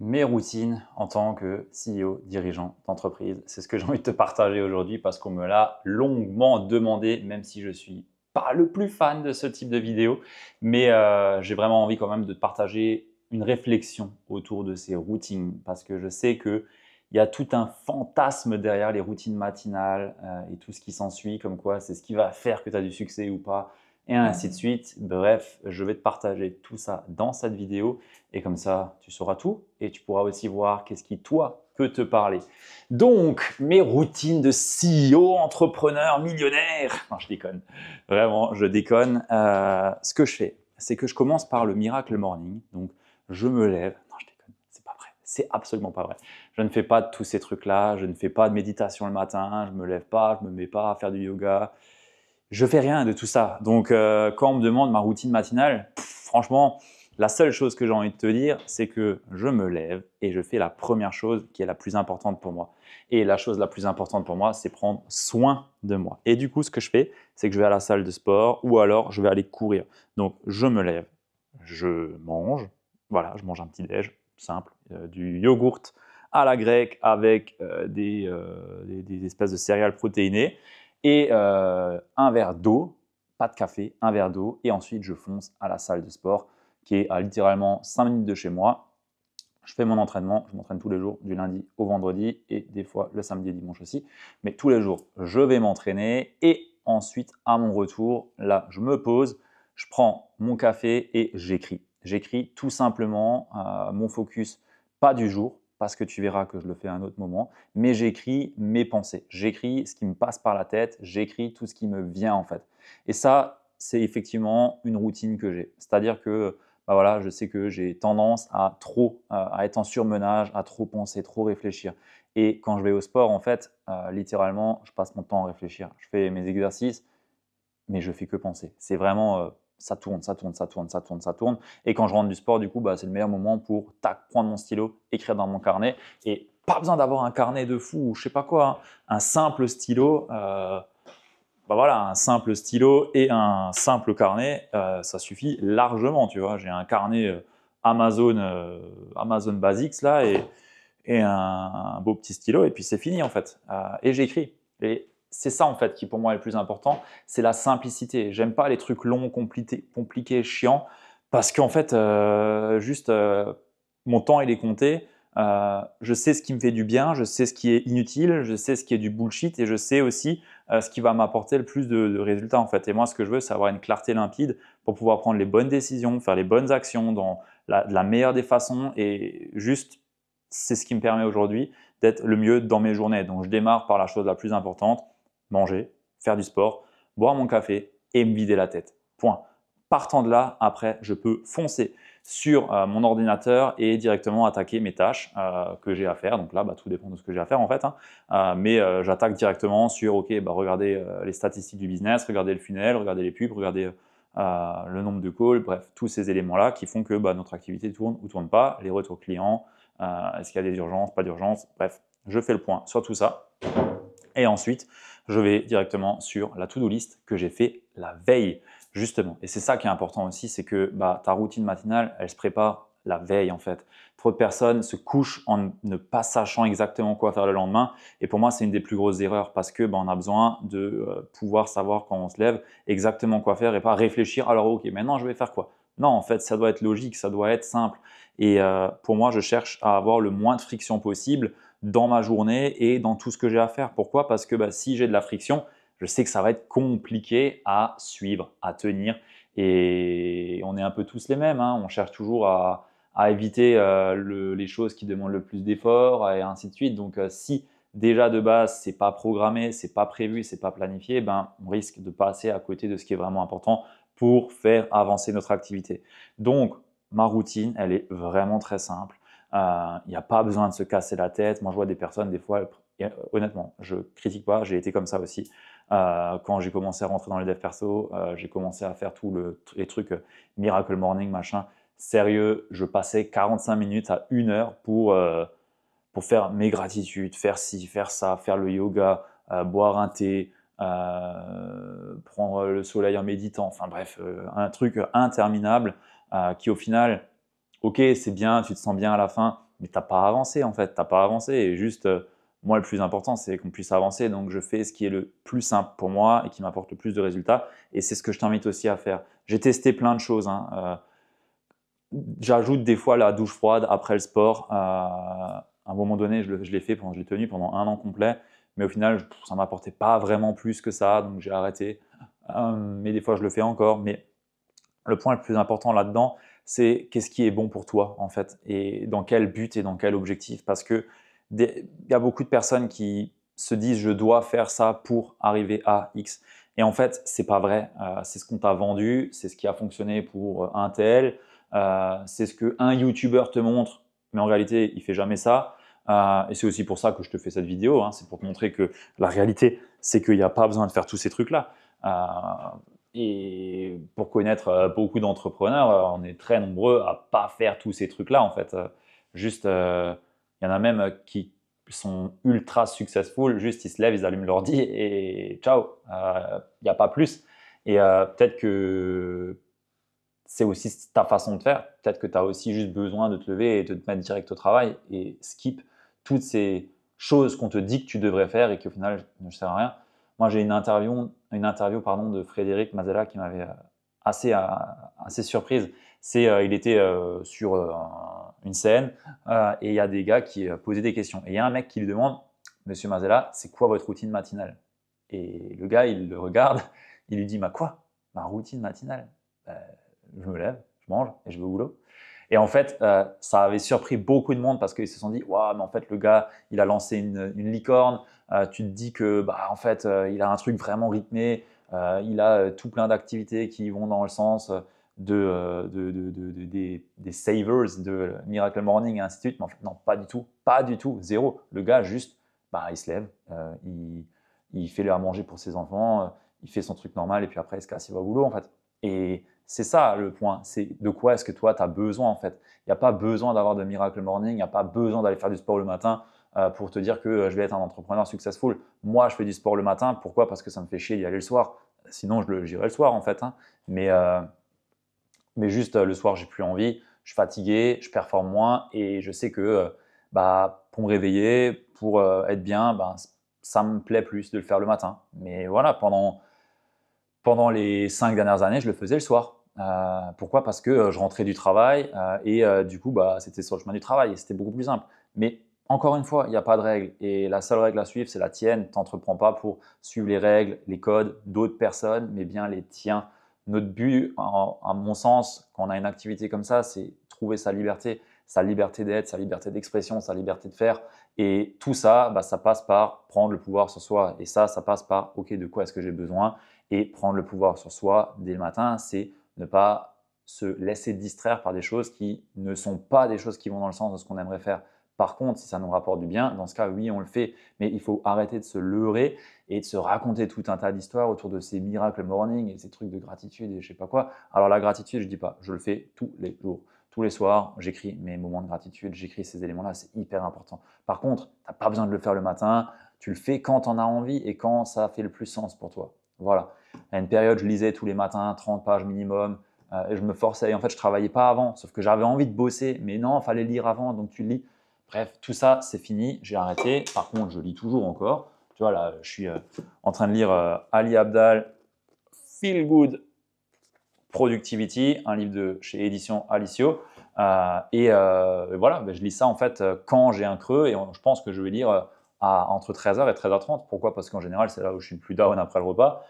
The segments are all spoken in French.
Mes routines en tant que CEO, dirigeant d'entreprise, c'est ce que j'ai envie de te partager aujourd'hui parce qu'on me l'a longuement demandé, même si je suis pas le plus fan de ce type de vidéo. Mais j'ai vraiment envie quand même de te partager une réflexion autour de ces routines parce que je sais qu'il y a tout un fantasme derrière les routines matinales et tout ce qui s'ensuit, comme quoi c'est ce qui va faire que tu as du succès ou pas, et ainsi de suite. Bref, je vais te partager tout ça dans cette vidéo. Et comme ça, tu sauras tout et tu pourras aussi voir qu'est-ce qui, toi, peut te parler. Donc, mes routines de CEO, entrepreneur, millionnaire. Non, je déconne. Vraiment, je déconne. Ce que je fais, c'est que je commence par le miracle morning. Donc, je me lève. Non, je déconne. C'est pas vrai. C'est absolument pas vrai. Je ne fais pas de tous ces trucs-là. Je ne fais pas de méditation le matin. Je me lève pas. Je me mets pas à faire du yoga. Je fais rien de tout ça. Donc, quand on me demande ma routine matinale, franchement, la seule chose que j'ai envie de te dire, c'est que je me lève et je fais la première chose qui est la plus importante pour moi. Et la chose la plus importante pour moi, c'est prendre soin de moi. Et du coup, ce que je fais, c'est que je vais à la salle de sport ou alors je vais aller courir. Donc, je me lève, je mange, voilà, je mange un petit déj simple, du yogourt à la grecque avec des espèces de céréales protéinées et un verre d'eau, pas de café, un verre d'eau, et ensuite je fonce à la salle de sport qui est à littéralement 5 minutes de chez moi. Je fais mon entraînement, je m'entraîne tous les jours, du lundi au vendredi, et des fois le samedi et dimanche aussi. Mais tous les jours, je vais m'entraîner, et ensuite, à mon retour, là, je me pose, je prends mon café et j'écris. J'écris tout simplement mon focus, pas du jour, parce que tu verras que je le fais à un autre moment, mais j'écris mes pensées. J'écris ce qui me passe par la tête, j'écris tout ce qui me vient en fait. Et ça, c'est effectivement une routine que j'ai. C'est-à-dire que bah voilà, je sais que j'ai tendance à trop, à être en surmenage, à trop penser, trop réfléchir. Et quand je vais au sport, en fait, littéralement, je passe mon temps à réfléchir. Je fais mes exercices, mais je fais que penser. C'est vraiment, ça tourne, ça tourne, ça tourne, ça tourne, ça tourne. Et quand je rentre du sport, du coup, bah, c'est le meilleur moment pour tac, prendre mon stylo, écrire dans mon carnet. Et pas besoin d'avoir un carnet de fou ou je sais pas quoi, hein. Un simple stylo, bah voilà, un simple stylo et un simple carnet, ça suffit largement, tu vois. J'ai un carnet Amazon Basics là et un beau petit stylo et puis c'est fini en fait. Et j'écris. Et c'est ça en fait qui pour moi est le plus important, c'est la simplicité. J'aime pas les trucs longs, compliqués, chiants, parce qu'en fait, juste mon temps il est compté. Je sais ce qui me fait du bien, je sais ce qui est inutile, je sais ce qui est du bullshit et je sais aussi ce qui va m'apporter le plus de résultats en fait. Et moi, ce que je veux, c'est avoir une clarté limpide pour pouvoir prendre les bonnes décisions, faire les bonnes actions dans de la meilleure des façons et juste, c'est ce qui me permet aujourd'hui d'être le mieux dans mes journées. Donc, je démarre par la chose la plus importante, manger, faire du sport, boire mon café et me vider la tête. Point. Partant de là, après, je peux foncer sur mon ordinateur et directement attaquer mes tâches que j'ai à faire. Donc là, bah, tout dépend de ce que j'ai à faire en fait, hein. Mais j'attaque directement sur, ok, bah, regardez les statistiques du business, regardez le funnel, regardez les pubs, regardez le nombre de calls, bref, tous ces éléments-là qui font que bah, notre activité tourne ou tourne pas, les retours clients, est-ce qu'il y a des urgences, pas d'urgences, bref, je fais le point sur tout ça. Et ensuite, je vais directement sur la to-do list que j'ai fait la veille, justement. Et c'est ça qui est important aussi, c'est que bah, ta routine matinale, elle se prépare la veille en fait. Trop de personnes se couchent en ne pas sachant exactement quoi faire le lendemain. Et pour moi, c'est une des plus grosses erreurs parce que bah, on a besoin de pouvoir savoir quand on se lève exactement quoi faire et pas réfléchir. Alors ok, maintenant je vais faire quoi? Non, en fait, ça doit être logique, ça doit être simple. Et pour moi, je cherche à avoir le moins de friction possible dans ma journée et dans tout ce que j'ai à faire. Pourquoi? Parce que bah, si j'ai de la friction, je sais que ça va être compliqué à suivre, à tenir. Et on est un peu tous les mêmes, hein. On cherche toujours à éviter les choses qui demandent le plus d'efforts et ainsi de suite. Donc, si déjà de base, c'est pas programmé, c'est pas prévu, c'est pas planifié, ben, on risque de passer à côté de ce qui est vraiment important pour faire avancer notre activité. Donc, ma routine, elle est vraiment très simple. Il n'y a pas besoin de se casser la tête. Moi, je vois des personnes, des fois, honnêtement, je critique pas, j'ai été comme ça aussi. Quand j'ai commencé à rentrer dans les devs perso, j'ai commencé à faire les trucs Miracle Morning, machin. Sérieux, je passais 45 minutes à 1 heure pour faire mes gratitudes, faire ci, faire ça, faire le yoga, boire un thé, prendre le soleil en méditant. Enfin bref, un truc interminable qui au final, ok, c'est bien, tu te sens bien à la fin, mais tu n'as pas avancé en fait, tu n'as pas avancé. Et juste, moi, le plus important, c'est qu'on puisse avancer. Donc, je fais ce qui est le plus simple pour moi et qui m'apporte le plus de résultats. Et c'est ce que je t'invite aussi à faire. J'ai testé plein de choses, hein. J'ajoute des fois la douche froide après le sport. À un moment donné, je l'ai fait, je l'ai tenu pendant un an complet. Mais au final, ça ne m'apportait pas vraiment plus que ça. Donc, j'ai arrêté. Mais des fois, je le fais encore. Mais le point le plus important là-dedans, c'est qu'est-ce qui est bon pour toi, en fait, et dans quel but et dans quel objectif. Parce que il y a beaucoup de personnes qui se disent je dois faire ça pour arriver à X. Et en fait, c'est pas vrai. C'est ce qu'on t'a vendu, c'est ce qui a fonctionné pour un tel, c'est ce qu'un YouTuber te montre, mais en réalité, il fait jamais ça. Et c'est aussi pour ça que je te fais cette vidéo, hein. C'est pour te montrer que la réalité, c'est qu'il n'y a pas besoin de faire tous ces trucs-là. Et pour connaître beaucoup d'entrepreneurs, on est très nombreux à pas faire tous ces trucs-là en fait. Juste, il y en a même qui sont ultra successful, juste ils se lèvent, ils allument l'ordi et ciao, il n'y a pas plus. Et peut-être que c'est aussi ta façon de faire. Peut-être que tu as aussi juste besoin de te lever et de te mettre direct au travail et skip toutes ces choses qu'on te dit que tu devrais faire et qui au final ne servent à rien. Moi, j'ai une interview pardon, de Frédéric Mazella qui m'avait assez surprise. Il était sur une scène et il y a des gars qui posaient des questions. Et il y a un mec qui lui demande, Monsieur Mazella, c'est quoi votre routine matinale? Et le gars, il le regarde, il lui dit, bah quoi? Ma routine matinale? Je me lève, je mange et je vais au boulot. Et en fait, ça avait surpris beaucoup de monde parce qu'ils se sont dit, waouh, mais en fait, le gars, il a lancé une licorne. Tu te dis que, bah, en fait, il a un truc vraiment rythmé. Il a tout plein d'activités qui vont dans le sens des savers de Miracle Morning et ainsi de suite. Mais en fait, non, pas du tout, pas du tout, zéro. Le gars, juste, bah, il se lève, il fait à manger pour ses enfants, il fait son truc normal et puis après, il se casse, il va au boulot, en fait. Et c'est ça le point, c'est de quoi est-ce que toi tu as besoin en fait. Il n'y a pas besoin d'avoir de Miracle Morning, il n'y a pas besoin d'aller faire du sport le matin pour te dire que je vais être un entrepreneur successful. Moi, je fais du sport le matin, pourquoi? Parce que ça me fait chier d'y aller le soir. Sinon, j'irai le soir en fait, hein. Mais juste le soir, j'ai plus envie, je suis fatigué, je performe moins et je sais que bah, pour me réveiller, pour être bien, bah, ça me plaît plus de le faire le matin. Mais voilà, pendant les 5 dernières années, je le faisais le soir. Pourquoi? Parce que je rentrais du travail et du coup, bah, c'était sur le chemin du travail et c'était beaucoup plus simple. Mais encore une fois, il n'y a pas de règle et la seule règle à suivre, c'est la tienne. Tu n'entreprends pas pour suivre les règles, les codes d'autres personnes, mais bien les tiens. Notre but, à mon sens, quand on a une activité comme ça, c'est trouver sa liberté d'être, sa liberté d'expression, sa liberté de faire. Et tout ça, bah, ça passe par prendre le pouvoir sur soi. Et ça passe par, OK, de quoi est-ce que j'ai besoin? Et prendre le pouvoir sur soi dès le matin, c'est ne pas se laisser distraire par des choses qui ne sont pas des choses qui vont dans le sens de ce qu'on aimerait faire. Par contre, si ça nous rapporte du bien, dans ce cas, oui, on le fait. Mais il faut arrêter de se leurrer et de se raconter tout un tas d'histoires autour de ces miracles morning et ces trucs de gratitude et je sais pas quoi. Alors la gratitude, je dis pas, je le fais tous les jours. Tous les soirs, j'écris mes moments de gratitude, j'écris ces éléments-là, c'est hyper important. Par contre, tu n'as pas besoin de le faire le matin, tu le fais quand tu en as envie et quand ça fait le plus sens pour toi. Voilà. À une période, je lisais tous les matins 30 pages minimum et je me forçais. Et en fait, je ne travaillais pas avant, sauf que j'avais envie de bosser. Mais non, il fallait lire avant, donc tu lis. Bref, tout ça, c'est fini. J'ai arrêté. Par contre, je lis toujours encore. Tu vois, là, je suis en train de lire Ali Abdaal, Feel Good Productivity, un livre de chez Édition Alicio. Et voilà, ben, je lis ça en fait quand j'ai un creux et je pense que je vais lire entre 13h et 13h30. Pourquoi? Parce qu'en général, c'est là où je suis le plus down après le repas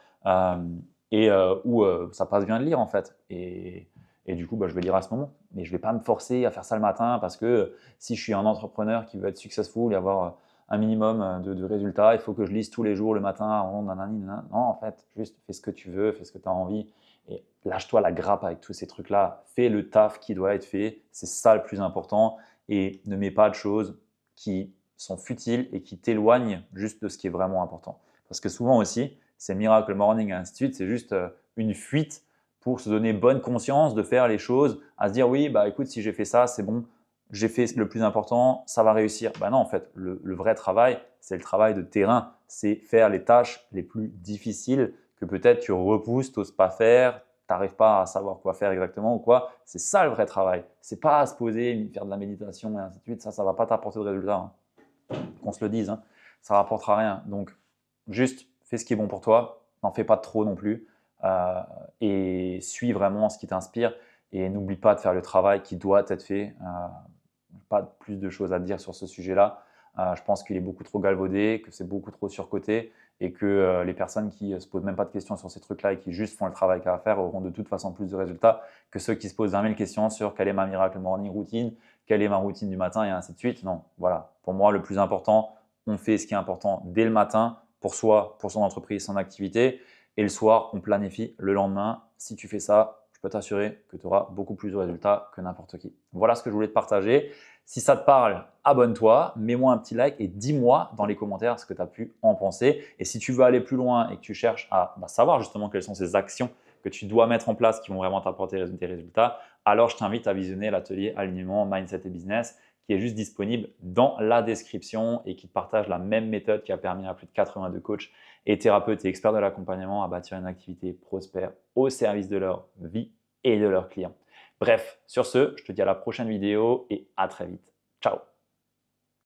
et où ça passe bien de lire en fait. Et du coup, bah, je vais lire à ce moment. Mais je ne vais pas me forcer à faire ça le matin parce que si je suis un entrepreneur qui veut être successful et avoir un minimum de résultats, il faut que je lise tous les jours le matin avant nanani, nanana. Non, en fait, juste fais ce que tu veux, fais ce que tu as envie. Et lâche-toi la grappe avec tous ces trucs-là. Fais le taf qui doit être fait. C'est ça le plus important. Et ne mets pas de choses qui sont futiles et qui t'éloignent juste de ce qui est vraiment important. Parce que souvent aussi, ces Miracle Morning et ainsi de suite, c'est juste une fuite pour se donner bonne conscience de faire les choses, à se dire oui, bah écoute, si j'ai fait ça, c'est bon, j'ai fait le plus important, ça va réussir. Bah non, en fait, le vrai travail, c'est le travail de terrain. C'est faire les tâches les plus difficiles que peut-être tu repousses, tu n'oses pas faire, n'arrives pas à savoir quoi faire exactement ou quoi. C'est ça le vrai travail. C'est pas à se poser, faire de la méditation et ainsi de suite. Ça ne va pas t'apporter de résultats, hein. Qu'on se le dise, hein. Ça ne rapportera rien. Donc, juste fais ce qui est bon pour toi. N'en fais pas trop non plus. Et suis vraiment ce qui t'inspire. Et n'oublie pas de faire le travail qui doit être fait. Pas plus de choses à dire sur ce sujet-là. Je pense qu'il est beaucoup trop galvaudé, que c'est beaucoup trop surcoté et que les personnes qui ne se posent même pas de questions sur ces trucs-là et qui juste font le travail qu'il y a à faire auront de toute façon plus de résultats que ceux qui se posent 20 000 questions sur quelle est ma miracle morning routine, quelle est ma routine du matin et ainsi de suite. Non, voilà. Pour moi, le plus important, on fait ce qui est important dès le matin pour soi, pour son entreprise, son activité. Et le soir, on planifie le lendemain. Si tu fais ça, je peux t'assurer que tu auras beaucoup plus de résultats que n'importe qui. Voilà ce que je voulais te partager. Si ça te parle, abonne-toi, mets-moi un petit like et dis-moi dans les commentaires ce que tu as pu en penser. Et si tu veux aller plus loin et que tu cherches à savoir justement quelles sont ces actions que tu dois mettre en place qui vont vraiment t'apporter des résultats, alors je t'invite à visionner l'atelier alignement, mindset et business qui est juste disponible dans la description et qui te partage la même méthode qui a permis à plus de 82 coachs et thérapeutes et experts de l'accompagnement à bâtir une activité prospère au service de leur vie et de leurs clients. Bref, sur ce, je te dis à la prochaine vidéo et à très vite. Ciao!